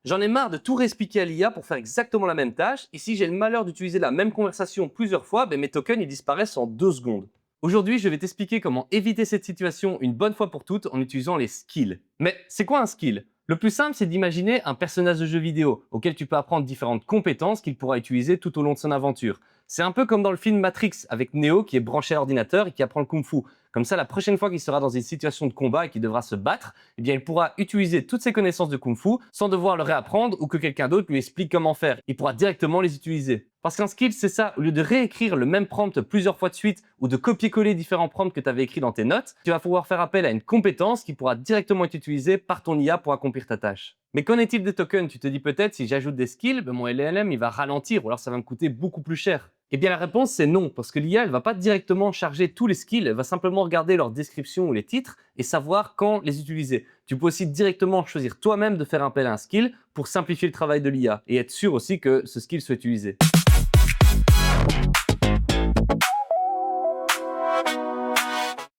J'en ai marre de tout réexpliquer à l'IA pour faire exactement la même tâche, et si j'ai le malheur d'utiliser la même conversation plusieurs fois, mes tokens ils disparaissent en 2 secondes. Aujourd'hui, je vais t'expliquer comment éviter cette situation une bonne fois pour toutes en utilisant les skills. Mais c'est quoi un skill? Le plus simple, c'est d'imaginer un personnage de jeu vidéo auquel tu peux apprendre différentes compétences qu'il pourra utiliser tout au long de son aventure. C'est un peu comme dans le film Matrix avec Neo qui est branché à l'ordinateur et qui apprend le kung-fu. Comme ça, la prochaine fois qu'il sera dans une situation de combat et qu'il devra se battre, eh bien, il pourra utiliser toutes ses connaissances de kung-fu sans devoir le réapprendre ou que quelqu'un d'autre lui explique comment faire. Il pourra directement les utiliser. Parce qu'un skill, c'est ça. Au lieu de réécrire le même prompt plusieurs fois de suite ou de copier-coller différents prompts que tu avais écrits dans tes notes, tu vas pouvoir faire appel à une compétence qui pourra directement être utilisée par ton IA pour accomplir ta tâche. Mais qu'en est-il des tokens? Tu te dis peut-être, si j'ajoute des skills, mon LLM il va ralentir ou alors ça va me coûter beaucoup plus cher. Eh bien la réponse c'est non, parce que l'IA elle va pas directement charger tous les skills, elle va simplement regarder leur description ou les titres et savoir quand les utiliser. Tu peux aussi directement choisir toi-même de faire appel à un skill pour simplifier le travail de l'IA et être sûr aussi que ce skill soit utilisé.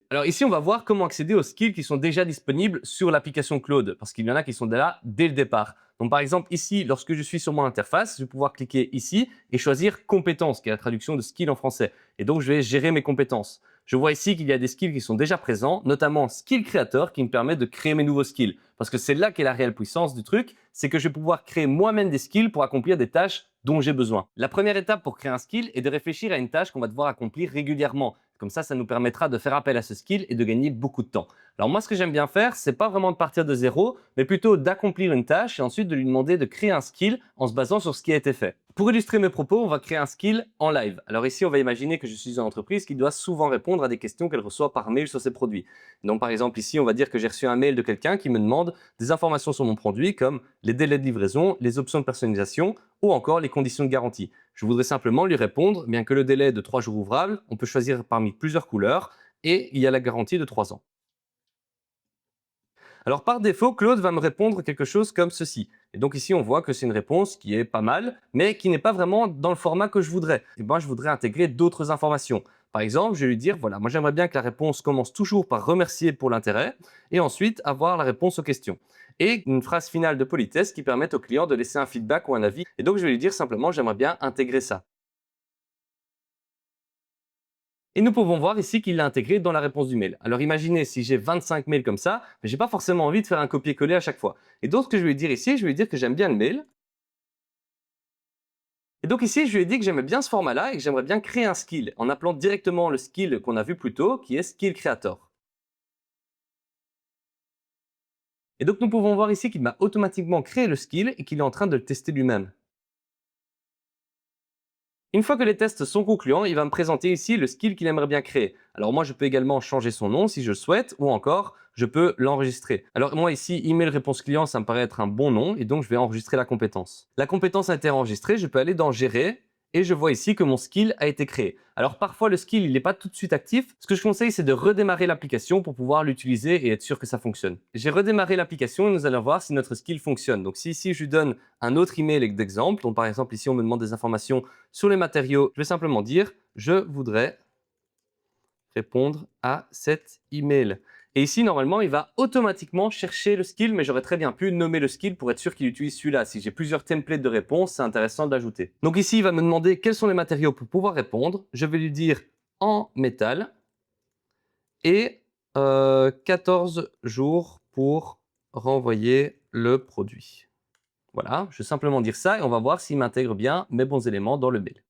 Alors ici, on va voir comment accéder aux skills qui sont déjà disponibles sur l'application Claude, parce qu'il y en a qui sont là dès le départ. Donc par exemple ici, lorsque je suis sur mon interface, je vais pouvoir cliquer ici et choisir compétences, qui est la traduction de skill en français. Et donc je vais gérer mes compétences. Je vois ici qu'il y a des skills qui sont déjà présents, notamment Skill Creator qui me permet de créer mes nouveaux skills. Parce que c'est là qu'est la réelle puissance du truc, c'est que je vais pouvoir créer moi-même des skills pour accomplir des tâches dont j'ai besoin. La première étape pour créer un skill est de réfléchir à une tâche qu'on va devoir accomplir régulièrement. Comme ça nous permettra de faire appel à ce skill et de gagner beaucoup de temps. Alors moi, ce que j'aime bien faire, c'est pas vraiment de partir de zéro, mais plutôt d'accomplir une tâche et ensuite de lui demander de créer un skill en se basant sur ce qui a été fait. Pour illustrer mes propos, on va créer un skill en live. Alors ici, on va imaginer que je suis une entreprise qui doit souvent répondre à des questions qu'elle reçoit par mail sur ses produits. Donc par exemple ici, on va dire que j'ai reçu un mail de quelqu'un qui me demande des informations sur mon produit comme les délais de livraison, les options de personnalisation ou encore les conditions de garantie. Je voudrais simplement lui répondre, bien que le délai est de 3 jours ouvrables, on peut choisir parmi plusieurs couleurs et il y a la garantie de 3 ans. Alors par défaut, Claude va me répondre quelque chose comme ceci. Et donc ici, on voit que c'est une réponse qui est pas mal, mais qui n'est pas vraiment dans le format que je voudrais. Et moi, je voudrais intégrer d'autres informations. Par exemple, je vais lui dire, voilà, moi j'aimerais bien que la réponse commence toujours par remercier pour l'intérêt et ensuite avoir la réponse aux questions. Et une phrase finale de politesse qui permette au client de laisser un feedback ou un avis. Et donc je vais lui dire simplement, j'aimerais bien intégrer ça. Et nous pouvons voir ici qu'il l'a intégré dans la réponse du mail. Alors imaginez si j'ai 25 mails comme ça, mais j'ai pas forcément envie de faire un copier-coller à chaque fois. Et donc ce que je vais lui dire ici, je vais lui dire que j'aime bien le mail. Et donc ici, je lui ai dit que j'aimais bien ce format-là et que j'aimerais bien créer un skill en appelant directement le skill qu'on a vu plus tôt, qui est Skill Creator. Et donc nous pouvons voir ici qu'il m'a automatiquement créé le skill et qu'il est en train de le tester lui-même. Une fois que les tests sont concluants, il va me présenter ici le skill qu'il aimerait bien créer. Alors moi, je peux également changer son nom si je le souhaite, ou encore, je peux l'enregistrer. Alors moi ici, email réponse client, ça me paraît être un bon nom, et donc je vais enregistrer la compétence. La compétence a été enregistrée, je peux aller dans Gérer, et je vois ici que mon skill a été créé. Alors parfois, le skill, il n'est pas tout de suite actif. Ce que je conseille, c'est de redémarrer l'application pour pouvoir l'utiliser et être sûr que ça fonctionne. J'ai redémarré l'application et nous allons voir si notre skill fonctionne. Donc si ici, je lui donne un autre email d'exemple, donc par exemple ici, on me demande des informations sur les matériaux, je vais simplement dire « Je voudrais répondre à cet email ». Et ici, normalement, il va automatiquement chercher le skill, mais j'aurais très bien pu nommer le skill pour être sûr qu'il utilise celui-là. Si j'ai plusieurs templates de réponse, c'est intéressant de l'ajouter. Donc ici, il va me demander quels sont les matériaux pour pouvoir répondre. Je vais lui dire en métal et 14 jours pour renvoyer le produit. Voilà, je vais simplement dire ça et on va voir s'il m'intègre bien mes bons éléments dans le mail.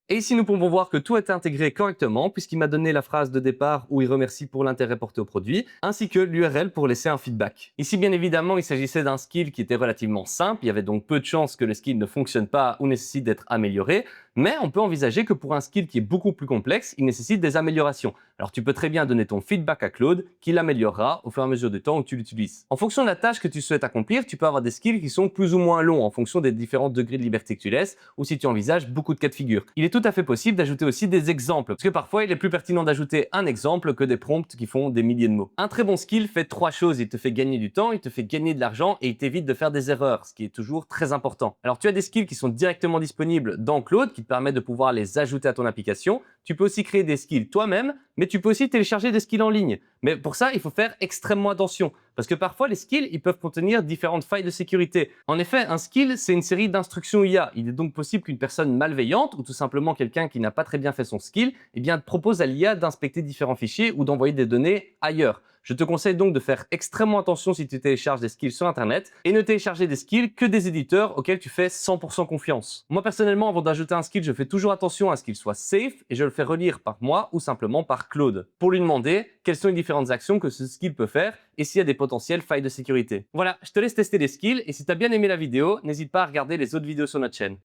Et ici, nous pouvons voir que tout est intégré correctement puisqu'il m'a donné la phrase de départ où il remercie pour l'intérêt porté au produit, ainsi que l'URL pour laisser un feedback. Ici, bien évidemment, il s'agissait d'un skill qui était relativement simple, il y avait donc peu de chances que le skill ne fonctionne pas ou nécessite d'être amélioré, mais on peut envisager que pour un skill qui est beaucoup plus complexe, il nécessite des améliorations. Alors tu peux très bien donner ton feedback à Claude, qui l'améliorera au fur et à mesure du temps où tu l'utilises. En fonction de la tâche que tu souhaites accomplir, tu peux avoir des skills qui sont plus ou moins longs en fonction des différents degrés de liberté que tu laisses ou si tu envisages beaucoup de cas de figure. Il est tout à fait possible d'ajouter aussi des exemples, parce que parfois il est plus pertinent d'ajouter un exemple que des prompts qui font des milliers de mots. Un très bon skill fait 3 choses, il te fait gagner du temps, il te fait gagner de l'argent et il t'évite de faire des erreurs, ce qui est toujours très important. Alors tu as des skills qui sont directement disponibles dans Claude, qui te permettent de pouvoir les ajouter à ton application. Tu peux aussi créer des skills toi-même, Mais tu peux aussi télécharger des skills en ligne. Mais pour ça, il faut faire extrêmement attention. Parce que parfois, les skills, ils peuvent contenir différentes failles de sécurité. En effet, un skill, c'est une série d'instructions IA. Il est donc possible qu'une personne malveillante ou tout simplement quelqu'un qui n'a pas très bien fait son skill, eh bien, te propose à l'IA d'inspecter différents fichiers ou d'envoyer des données ailleurs. Je te conseille donc de faire extrêmement attention si tu télécharges des skills sur Internet et ne télécharger des skills que des éditeurs auxquels tu fais 100% confiance. Moi personnellement, avant d'ajouter un skill, je fais toujours attention à ce qu'il soit safe et je le fais relire par moi ou simplement par Claude pour lui demander quelles sont les différentes actions que ce skill peut faire et s'il y a des potentielles failles de sécurité. Voilà, je te laisse tester les skills et si tu as bien aimé la vidéo, n'hésite pas à regarder les autres vidéos sur notre chaîne.